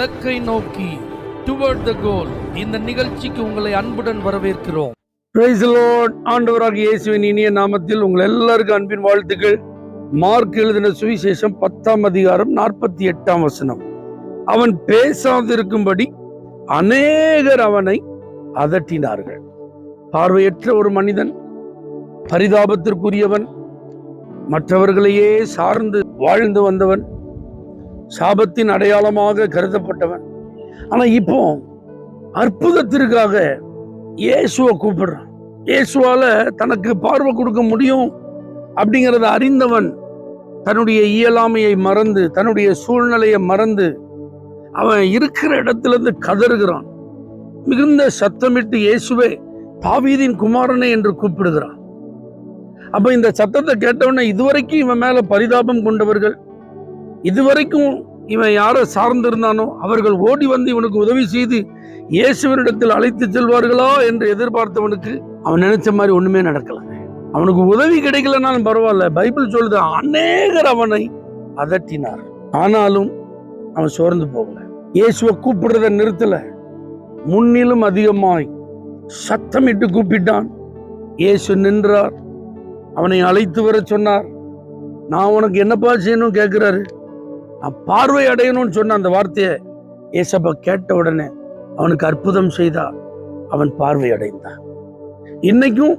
இலக்கை நோக்கி டுவர்ட் த கோல். இந்த நிகழ்ச்சிக்கு உங்களை அன்புடன் வரவேற்கிறோம். Praise the Lord. ஆண்டவராகிய இயேசுவின் இனிய நாமத்தில் உங்கள் எல்லாருக்கும் அன்பின் வாழ்த்துக்கள். மார்க் எழுதின சுவிசேஷம் 10ஆம் அதிகாரம் 48ஆம் வசனம். அவன் பேசாதிருக்கும்படி அநேகர் அவனை அதட்டினார்கள். பார்வையற்ற ஒரு மனிதன், பரிதாபத்திற்குரியவன், மற்றவர்களையே சார்ந்து வாழ்ந்து வந்தவன், சாபத்தின் அடையாளமாக கருதப்பட்டவன். ஆனா இப்போ அற்புதத்திற்காக இயேசுவை கூப்பிடுறான். இயேசுவால தனக்கு பார்வை கொடுக்க முடியும் அப்படிங்கிறத அறிந்தவன் தன்னுடைய இயலாமையை மறந்து, தன்னுடைய சூழ்நிலையை மறந்து அவன் இருக்கிற இடத்துல இருந்து கதறுகிறான். மிகுந்த சத்தமிட்டு இயேசுவே, தாவீதின் குமாரனே என்று கூப்பிடுகிறான். அப்ப இந்த சத்தத்தை கேட்டவன இதுவரைக்கும் இவன் மேல பரிதாபம் கொண்டவர்கள், இதுவரைக்கும் இவன் யாரை சார்ந்திருந்தானோ அவர்கள் ஓடி வந்து இவனுக்கு உதவி செய்து இயேசுவனிடத்தில் அழைத்து செல்வார்களா என்று எதிர்பார்த்தவனுக்கு அவன் நினைச்ச மாதிரி ஒண்ணுமே நடக்கல. அவனுக்கு உதவி கிடைக்கலனாலும் பரவாயில்ல, பைபிள் சொல்லுது அநேகர் அவனை அதட்டினார். ஆனாலும் அவன் சோர்ந்து போகல. இயேசுவை கூப்பிடுறத நிறுத்தல, முன்னிலும் அதிகமாய் சத்தமிட்டு கூப்பிட்டான். இயேசு நின்றார், அவனை அழைத்து வர சொன்னார். நான் உனக்கு என்னப்பா செய்யணும் கேட்கிறாரு. நான் பார்வை அடையணும்னு சொன்ன அந்த வார்த்தையை ஏசப்பா கேட்ட உடனே அவனுக்கு அற்புதம் செய்தார். அவன் பார்வை அடைந்தான். இன்னைக்கும்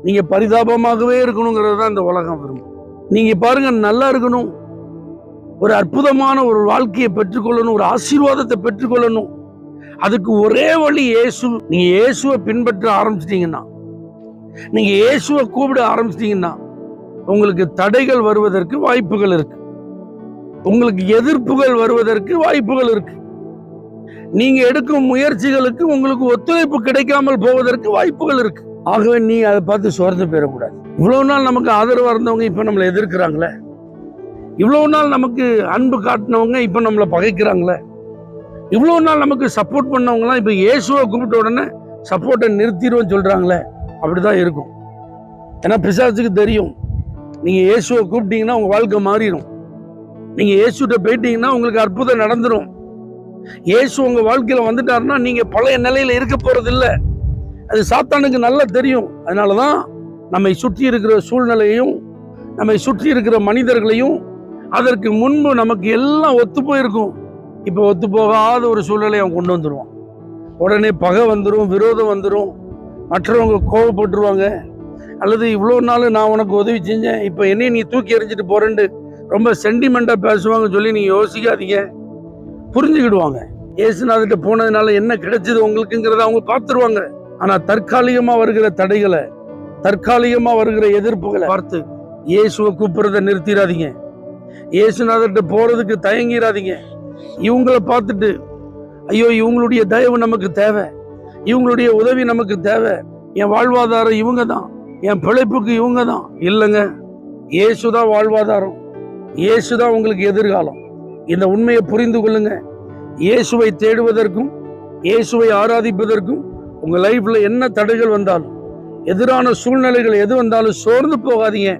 நீங்க பரிதாபமாகவே இருக்கணுங்கிறது தான் இந்த உலகம் விரும்பும். நீங்க பாருங்க, நல்லா இருக்கணும், ஒரு அற்புதமான ஒரு வாழ்க்கையை பெற்றுக்கொள்ளணும், ஒரு ஆசீர்வாதத்தை பெற்றுக்கொள்ளணும். அதுக்கு ஒரே வழி இயேசு. நீங்க இயேசுவை பின்பற்ற ஆரம்பிச்சிட்டீங்கன்னா, நீங்க இயேசுவை கூப்பிட ஆரம்பிச்சிட்டீங்கன்னா உங்களுக்கு தடைகள் வருவதற்கு வாய்ப்புகள் இருக்கு, உங்களுக்கு எதிர்ப்புகள் வருவதற்கு வாய்ப்புகள் இருக்கு, நீங்க எடுக்கும் முயற்சிகளுக்கு உங்களுக்கு ஒத்துழைப்பு கிடைக்காமல் போவதற்கு வாய்ப்புகள் இருக்கு. ஆகவே நீ அதை பார்த்து சோர்ந்து போயிடக்கூடாது. இவ்வளவு நாள் நமக்கு ஆதரவா இருந்தவங்க இப்ப நம்மளை எதிர்க்கிறாங்களே, இவ்வளவு நாள் நமக்கு அன்பு காட்டினவங்க இப்ப நம்மளை பகைக்கிறாங்களே, இவ்வளவு நாள் நமக்கு சப்போர்ட் பண்ணவங்கலாம் இப்ப இயேசுவை கூப்பிட்ட உடனே சப்போர்ட்டை நிறுத்திடுவோம் சொல்றாங்களே, அப்படிதான் இருக்கும். ஏன்னா பிசாசுக்கு தெரியும், நீங்க இயேசுவை கூப்பிட்டீங்கன்னா உங்க வாழ்க்கை மாறிடும். நீங்க இயேசுகிட்ட போயிட்டீங்கன்னா உங்களுக்கு அற்புதம் நடந்துடும். இயேசு உங்க வாழ்க்கையில வந்துட்டாருன்னா நீங்க பழைய நிலையில இருக்க போறது இல்லை. அது சாத்தானுக்கு நல்லா தெரியும். அதனாலதான் நம்மை சுற்றி இருக்கிற சூழ்நிலையையும், நம்மை சுற்றி இருக்கிற மனிதர்களையும், அதற்கு முன்பு நமக்கு எல்லாம் ஒத்து போயிருக்கும், இப்ப ஒத்து போகாத ஒரு சூழ்நிலையை அவன் கொண்டு வந்துடுவான். உடனே பகை வந்துடும், விரோதம் வந்துடும், மற்றவங்க கோவப்பட்டுருவாங்க. அல்லது இவ்வளோ நாள் நான் உனக்கு உதவி செஞ்சேன், இப்போ என்னையும் நீ தூக்கி எறிஞ்சிட்டு போறேன்னு ரொம்ப சென்டிமெண்டா பேசுவாங்க சொல்லி நீங்க யோசிக்காதீங்க. புரிஞ்சுக்கிடுவாங்க. இயேசுநாதர்கிட்ட போனதுனால என்ன கிடைச்சது உங்களுக்குங்கிறத அவங்க பார்த்துருவாங்க. ஆனா தற்காலிகமா வருகிற தடைகளை, தற்காலிகமா வருகிற எதிர்ப்புகளை பார்த்து இயேசுவை கூப்பிடுறத நிறுத்திடாதீங்க. இயேசுநாதர்கிட்ட போறதுக்கு தயங்கிடாதீங்க. இவங்களை பார்த்துட்டு ஐயோ இவங்களுடைய தயவு நமக்கு தேவை, இவங்களுடைய உதவி நமக்கு தேவை, என் வாழ்வாதாரம் இவங்க தான், என் பிழைப்புக்கு இவங்க தான். இல்லைங்க, இயேசுதான் வாழ்வாதாரம், இயேசுதான் உங்களுக்கு எதிர்காலம். இந்த உண்மையை புரிந்து கொள்ளுங்க. இயேசுவை தேடுவதற்கும் இயேசுவை ஆராதிப்பதற்கும் உங்க லைஃப்ல என்ன தடைகள் வந்தாலும், எதிரான சூழ்நிலைகள் எது வந்தாலும் சோர்ந்து போகாதீங்க.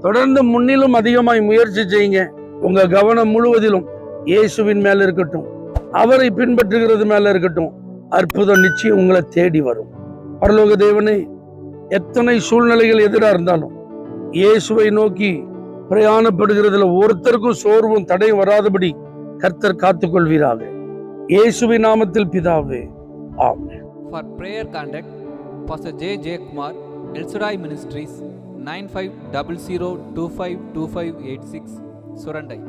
தொடர்ந்து முன்னிலும் அதிகமாய் முயற்சி செய்யுங்க. உங்க கவனம் முழுவதிலும் இயேசுவின் மேல இருக்கட்டும், அவரை பின்பற்றுகிறது மேல இருக்கட்டும். அற்புதம் நிச்சயம் உங்களை தேடி வரும். பரலோக தேவனே, எத்தனை சூழ்நிலைகள் எதிராக இருந்தாலும் இயேசுவை நோக்கி பிரயாணப்படுகிறதுல ஒருத்தருக்கும் சோர்வும் தடையும் வராதபடி கர்த்தர் காத்துக்கொள்வீராக. இயேசுவின் நாமத்தில் பிதாவே, ஆமென். For prayer contact, Pastor J. J. Kumar, El Shaddai Ministries, 9500252586, Surandai.